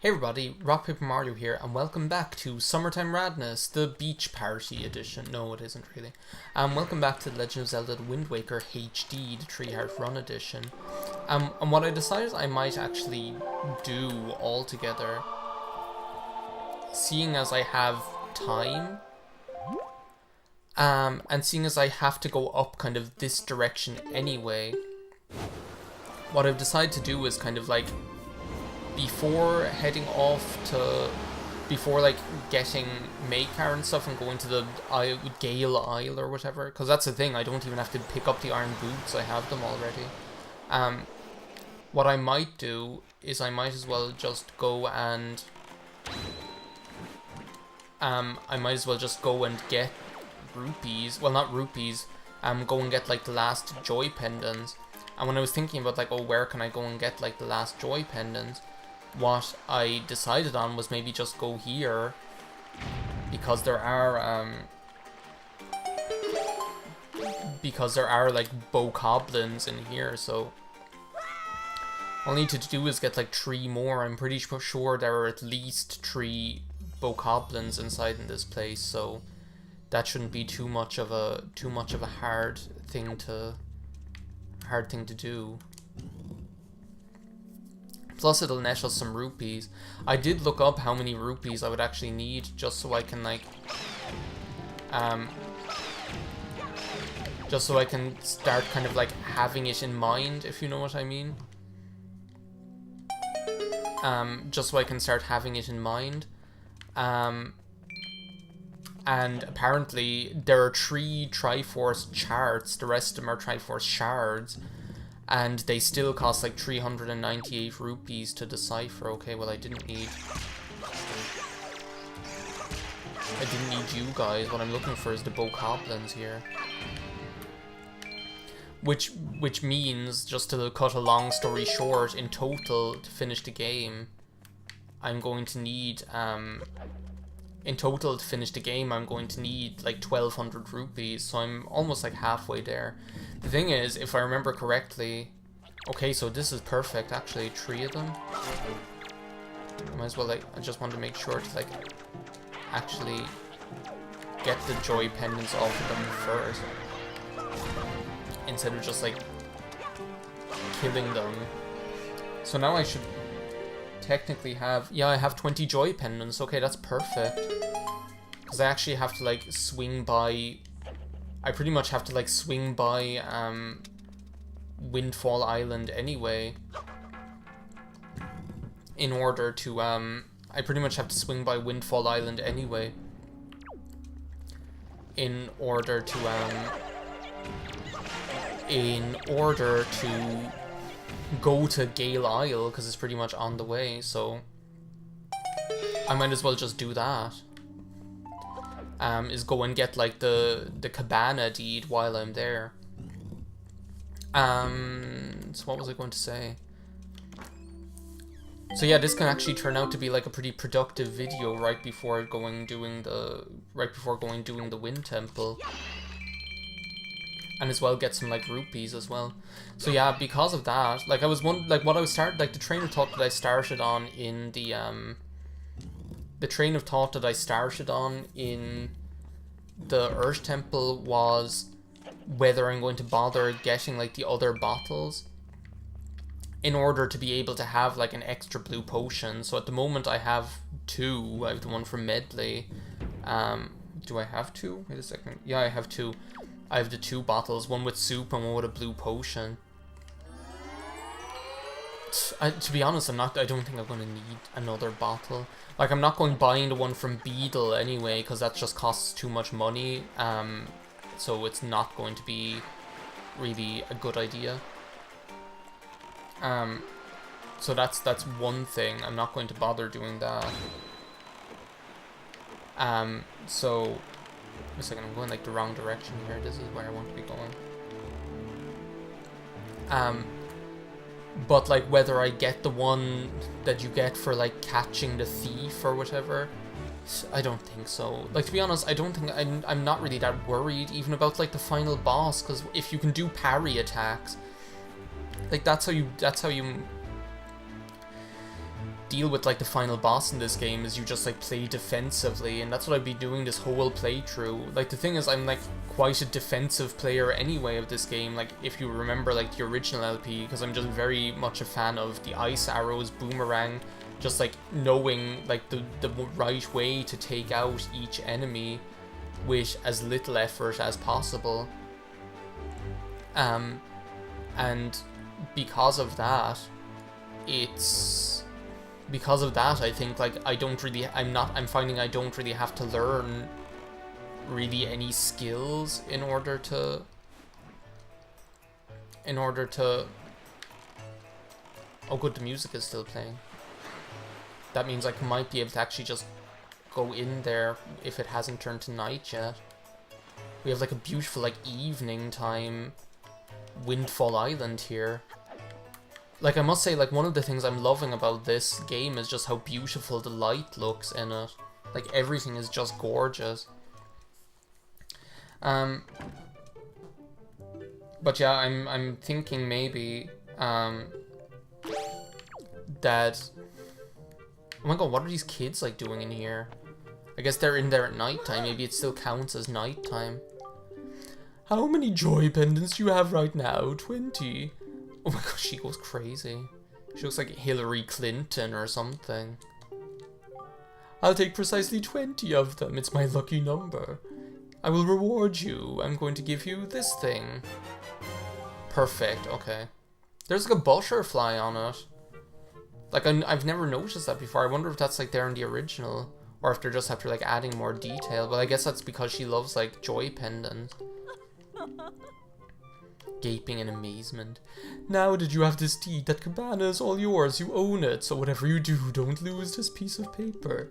Hey everybody, RockPaperMario here, and welcome back to Summertime Radness, the Beach Party edition. No, it isn't really. Welcome back to The Legend of Zelda The Wind Waker HD, the 3-Heart Run edition. And what I decided I might actually do altogether, seeing as I have time, and seeing as I have to go up kind of this direction anyway, what I've decided to do is kind of like, before heading off to, before like getting MAKAR and stuff and going to the Gale Isle or whatever, because that's the thing, I don't even have to pick up the iron boots, I have them already. What I might do is I might as well just go and, I might as well just go and get rupees, well not rupees, go and get like the last joy pendants. And when I was thinking about like, oh, where can I go and get like the last joy pendants, what I decided on was maybe just go here, because there are like bokoblins in here, so all I need to do is get like 3 more. I'm pretty sure there are at least 3 bokoblins inside in this place, so that shouldn't be too much of a hard thing to do. Plus it'll net us some rupees. I did look up how many rupees I would actually need, just so I can like just so I can start kind of like having it in mind, if you know what I mean. Just so I can start having it in mind. And apparently there are 3 Triforce charts, the rest of them are Triforce shards, and they still cost like 398 rupees to decipher. Okay, well I didn't need you guys. What I'm looking for is the bokoblins here. Which means, just to cut a long story short, in total to finish the game, I'm going to need in total to finish the game, I'm going to need like 1200 rupees, so I'm almost like halfway there. The thing is, if I remember correctly, okay, so this is perfect, actually, 3 of them. I might as well, like, I just want to make sure to like actually get the joy pendants off of them first, instead of just like killing them. So now I should technically have, yeah, I have 20 joy pendants. Okay, that's perfect, because I actually have to like swing by, I pretty much have to like swing by Windfall Island anyway, in order to I pretty much have to swing by Windfall Island anyway in order to go to Gale Isle, because it's pretty much on the way, so I might as well just do that. Is go and get like the cabana deed while I'm there. So what was I going to say? So yeah, this can actually turn out to be like a pretty productive video right before doing the Wind Temple. And as well get some like rupees as well. So yeah, because of that, like the train of thought that I started on in the Earth Temple was whether I'm going to bother getting like the other bottles in order to be able to have like an extra blue potion. So at the moment I have 2. I have the one from Medley. Do I have 2? Wait a second. Yeah, I have 2. I have the 2 bottles, one with soup and one with a blue potion. To be honest, I don't think I'm going to need another bottle. Like, I'm not going buying the one from Beedle anyway, because that just costs too much money. So it's not going to be really a good idea. So that's one thing. I'm not going to bother doing that. So wait a second, I'm going like the wrong direction here. This is where I want to be going. But like whether I get the one that you get for like catching the thief or whatever, I don't think so. Like, to be honest, I don't think I'm not really that worried even about like the final boss, because if you can do parry attacks, like that's how you deal with like the final boss in this game is you just like play defensively, and that's what I've been doing this whole playthrough. Like the thing is, I'm like quite a defensive player anyway of this game, like if you remember like the original LP, because I'm just very much a fan of the ice arrows, boomerang, just like knowing like the right way to take out each enemy with as little effort as possible. And because of that, I think like I'm finding I don't really have to learn really any skills in order to oh good, the music is still playing. That means I might be able to actually just go in there if it hasn't turned to night yet. We have like a beautiful like evening time Windfall Island here. Like I must say, like one of the things I'm loving about this game is just how beautiful the light looks in it. Like everything is just gorgeous. But yeah, I'm thinking maybe that, oh my god, what are these kids like doing in here? I guess they're in there at nighttime. Maybe it still counts as nighttime. How many joy pendants do you have right now? 20. Oh my god, she goes crazy. She looks like Hillary Clinton or something. I'll take precisely 20 of them. It's my lucky number. I will reward you. I'm going to give you this thing. Perfect, okay. There's like a butterfly on it. Like, I've never noticed that before. I wonder if that's like there in the original, or if they're just after like adding more detail. But I guess that's because she loves like joy pendants. Gaping in amazement. Now that you have this deed, that cabana is all yours. You own it, so whatever you do, don't lose this piece of paper.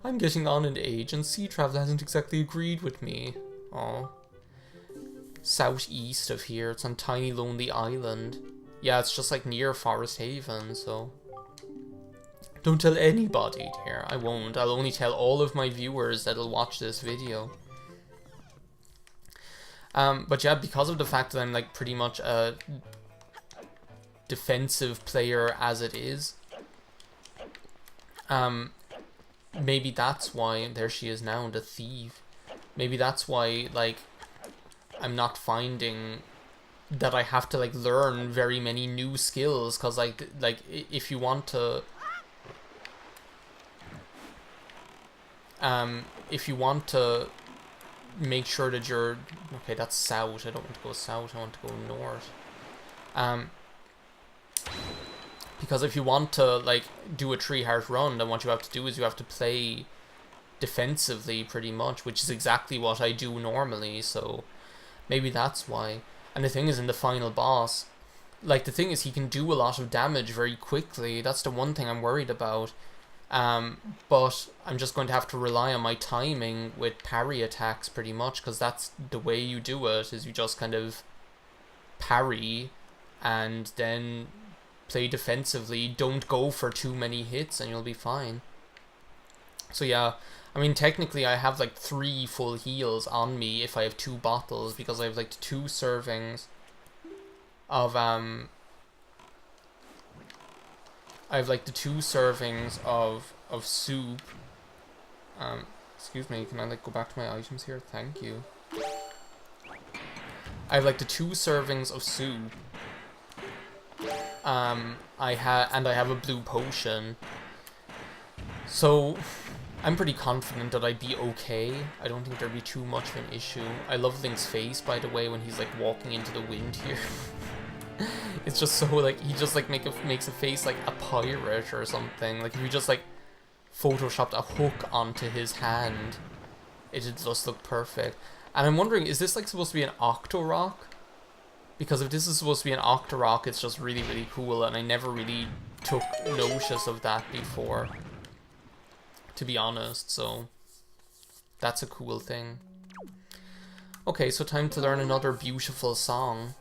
I'm getting on in age, and sea travel hasn't exactly agreed with me. Oh. Southeast of here, it's on tiny lonely island. Yeah, it's just like near Forest Haven, so... Don't tell anybody, dear. I won't. I'll only tell all of my viewers that'll watch this video. But yeah, because of the fact that I'm like pretty much a defensive player as it is, maybe that's why, there she is now, the thief. Maybe that's why, like, I'm not finding that I have to like learn very many new skills, because like if you want to make sure that you're okay, that's south. I don't want to go south, I want to go north. Because if you want to like do a 3-heart run, then what you have to do is you have to play defensively pretty much, which is exactly what I do normally, so maybe that's why. And the thing is, in the final boss, like the thing is he can do a lot of damage very quickly. That's the one thing I'm worried about. But I'm just going to have to rely on my timing with parry attacks pretty much, because that's the way you do it, is you just kind of parry and then play defensively. Don't go for too many hits and you'll be fine. So yeah, I mean technically I have like 3 full heals on me if I have 2 bottles, because I have like 2 servings of I have like the 2 servings of soup. Excuse me, can I like go back to my items here? Thank you. I have like the 2 servings of soup. I have a blue potion. So I'm pretty confident that I'd be okay. I don't think there'd be too much of an issue. I love Link's face, by the way, when he's like walking into the wind here. It's just so like, he just like makes a face like a pirate or something. Like if you just like photoshopped a hook onto his hand, it'd just look perfect. And I'm wondering, is this like supposed to be an Octorok? Because if this is supposed to be an Octorok, it's just really, really cool, and I never really took notice of that before, to be honest, so that's a cool thing. Okay, so time to learn another beautiful song.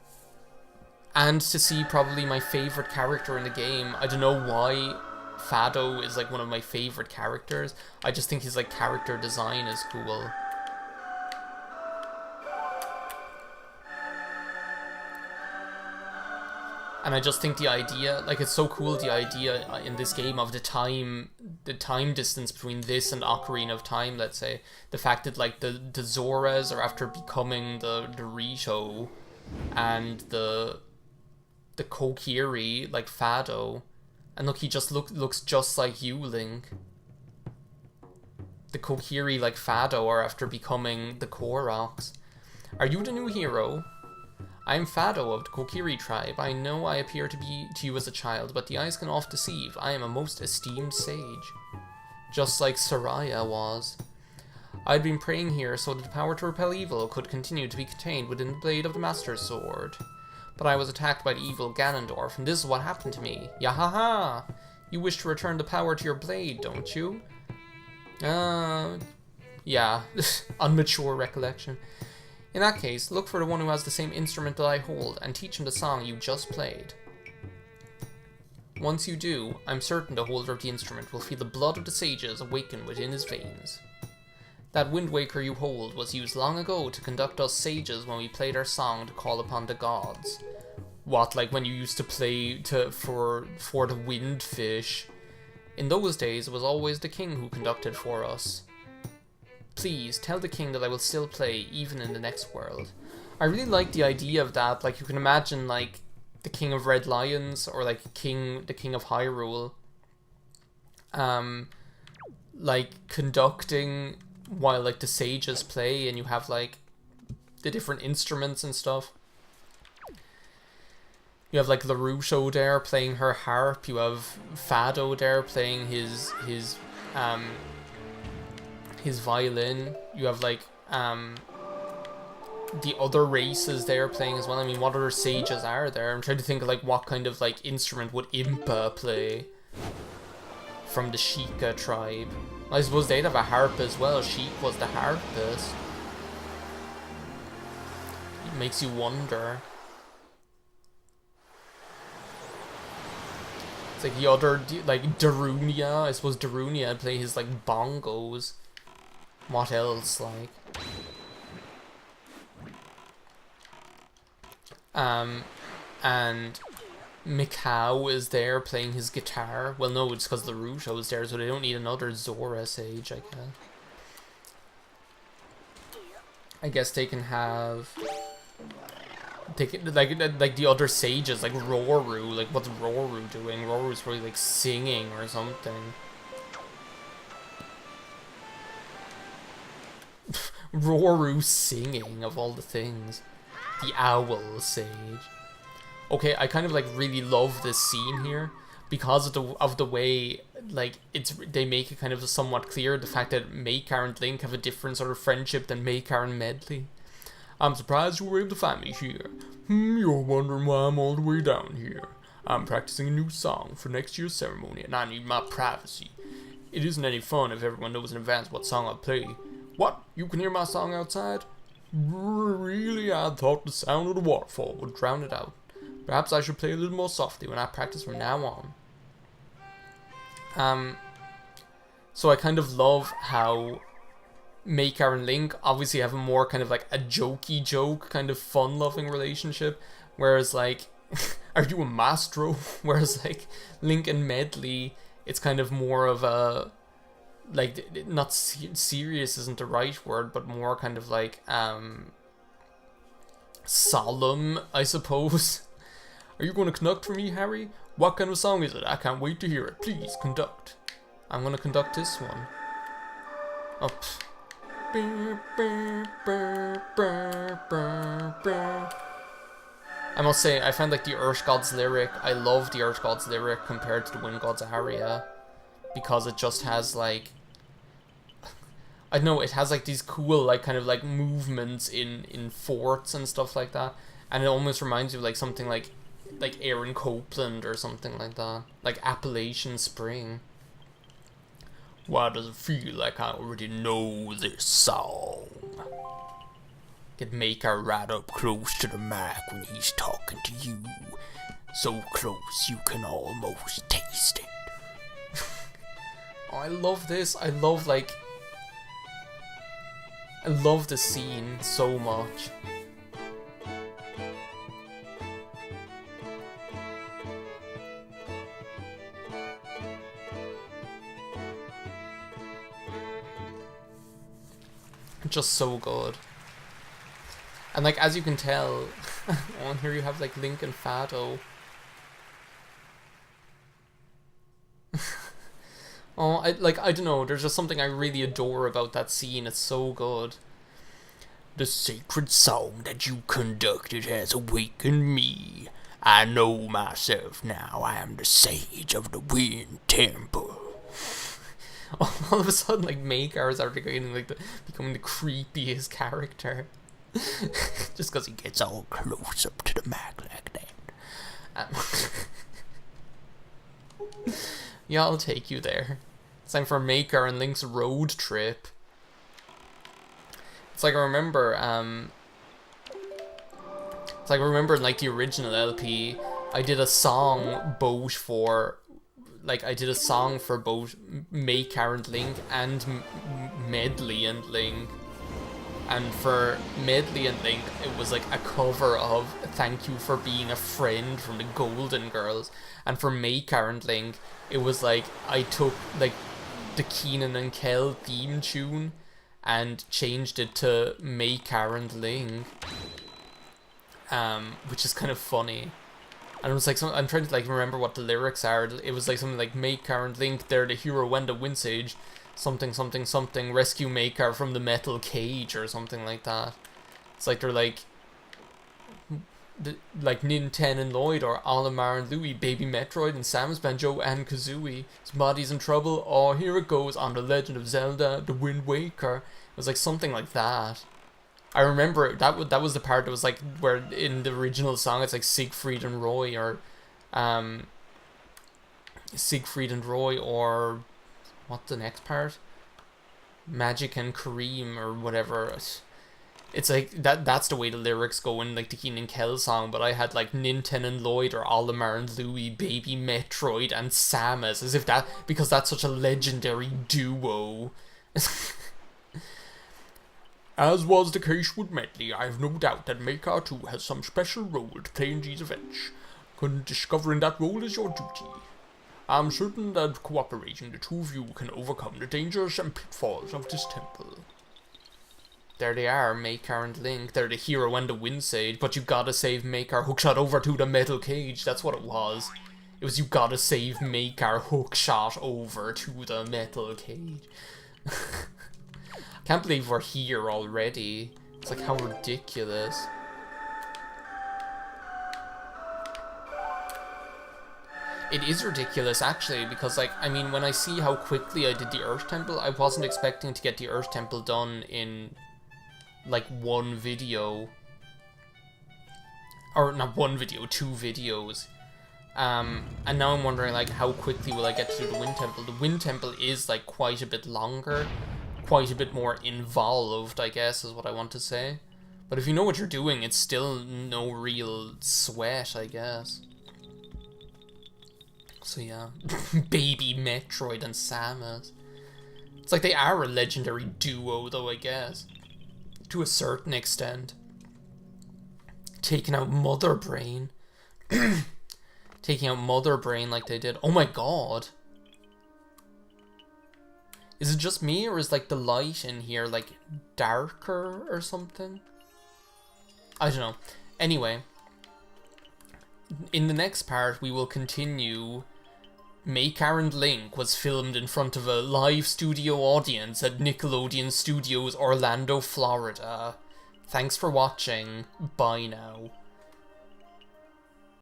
And to see probably my favorite character in the game. I don't know why Fado is like one of my favorite characters. I just think his like character design is cool. And I just think the idea, like, it's so cool, the idea in this game of the time distance between this and Ocarina of Time, let's say. The fact that, like, the Zoras are after becoming the Rito, and the Kokiri, like Fado. And look, he just looks just like you, Link. The Kokiri, like Fado, are after becoming the Koroks. Are you the new hero? I am Fado of the Kokiri tribe. I know I appear to you as a child, but the eyes can oft deceive. I am a most esteemed sage. Just like Soraya was. I'd been praying here so that the power to repel evil could continue to be contained within the blade of the Master's sword. But I was attacked by the evil Ganondorf, and this is what happened to me. Yahaha! You wish to return the power to your blade, don't you? Yeah. Unmature recollection. In that case, look for the one who has the same instrument that I hold, and teach him the song you just played. Once you do, I'm certain the holder of the instrument will feel the blood of the sages awaken within his veins. That Wind Waker you hold was used long ago to conduct us sages when we played our song to call upon the gods. What, like when you used to play for the Windfish? In those days, it was always the king who conducted for us. Please, tell the king that I will still play, even in the next world. I really like the idea of that. Like, you can imagine, like, the King of Red Lions, or, like, the King of Hyrule, like, conducting while, like, the sages play, and you have, like, the different instruments and stuff. You have, like, Larusso there playing her harp. You have Fado there playing his violin. You have, like, the other races there playing as well. I mean, what other sages are there? I'm trying to think of, like, what kind of, like, instrument would Impa play from the Sheikah tribe. I suppose they'd have a harp as well. Sheik was the harpist. It makes you wonder. It's like the other, like, Darunia. I suppose Darunia would play his, like, bongos. What else, like? And Mikau is there playing his guitar. Well, no, it's because Larusso is there, so they don't need another Zora sage, I guess. I guess they can have... They can, like the other sages, like Roru. Like, what's Roru doing? Roru's probably, like, singing or something. Roru singing, of all the things. The owl sage. Okay, I kind of, like, really love this scene here because of the way, like, they make it kind of somewhat clear the fact that Makar and Link have a different sort of friendship than Makar and Medley. I'm surprised you were able to find me here. You're wondering why I'm all the way down here. I'm practicing a new song for next year's ceremony, and I need my privacy. It isn't any fun if everyone knows in advance what song I'll play. What? You can hear my song outside? Really? I thought the sound of the waterfall would drown it out. Perhaps I should play a little more softly when I practice from now on. So I kind of love how Makar and Link obviously have a more kind of like a jokey joke, kind of fun-loving relationship, whereas like, are you a maestro? Whereas like Link and Medley, it's kind of more of a, like, not serious isn't the right word, but more kind of like solemn, I suppose. Are you going to conduct for me, Harry? What kind of song is it? I can't wait to hear it. Please conduct. I'm going to conduct this one. Up. I must say, I found like the Earth God's lyric, I love the Earth God's lyric compared to the Wind God's aria, because it just has like, I don't know, it has like these cool like kind of like movements in forts and stuff like that, and it almost reminds you of like something like Aaron Copland or something like that, like Appalachian Spring. Why does it feel like I already know this song? Get Makar right up close to the mic when he's talking to you. So close you can almost taste it. Oh, I love this. I love the scene so much. Just so good. And like, as you can tell, on here you have like Link and Fado. Oh, I don't know, there's just something I really adore about that scene. It's so good. The sacred song that you conducted has awakened me. I know myself now. I am the sage of the Wind Temple. All of a sudden, like, MAKAR is becoming the creepiest character. Just because he gets all close up to the Mac like that. Yeah, I'll take you there. It's time for MAKAR and Link's road trip. It's like I remember, in like the original LP, I did a song both for, like, I did a song for both MAKAR and Link and Medley and Link. And for Medley and Link, it was like a cover of Thank You for Being a Friend from the Golden Girls. And for MAKAR and Link, it was like, I took like the Kenan and Kel theme tune and changed it to MAKAR and Link. Which is kind of funny. And it was like, I'm trying to like remember what the lyrics are. It was like something like, MAKAR and Link, they're the hero when the wind sage. Something, something, something, rescue MAKAR from the metal cage, or something like that. It's like they're like Nin, Ten, and Lloyd, or Olimar and Louie, Baby Metroid, and Samus, Banjo, and Kazooie. His body's in trouble, oh, here it goes, on the Legend of Zelda, the Wind Waker. It was like something like that. I remember that was the part that was like, where in the original song it's like Siegfried and Roy, or what's the next part? Magic and Kareem, or whatever. It's like, that's the way the lyrics go in like the Kenan and Kel song, but I had like Ninten and Lloyd, or Olimar and Louie, Baby Metroid, and Samus, as if that, because that's such a legendary duo. As was the case with Medley, I have no doubt that MAKAR too has some special role to play in these events. Discovering that role is your duty. I'm certain that cooperating, the two of you can overcome the dangers and pitfalls of this temple. There they are, MAKAR and Link. They're the hero and the wind sage, but you gotta save MAKAR hookshot over to the metal cage. That's what it was. It was, you gotta save MAKAR hookshot over to the metal cage. Can't believe we're here already. It's like, how ridiculous. It is ridiculous, actually, because, like, I mean, when I see how quickly I did the Earth Temple, I wasn't expecting to get the Earth Temple done in, like, one video. Or, not one video, 2 videos. And now I'm wondering, like, how quickly will I get to do the Wind Temple? The Wind Temple is, like, quite a bit longer, quite a bit more involved, I guess, is what I want to say. But if you know what you're doing, it's still no real sweat, I guess. So yeah, Baby Metroid and Samus. It's like they are a legendary duo, though, I guess. To a certain extent. Taking out Mother Brain. Taking out Mother Brain like they did. Oh my god. Is it just me, or is, like, the light in here, like, darker or something? I don't know. Anyway. In the next part, we will continue. MAKAR and Link was filmed in front of a live studio audience at Nickelodeon Studios, Orlando, Florida. Thanks for watching. Bye now.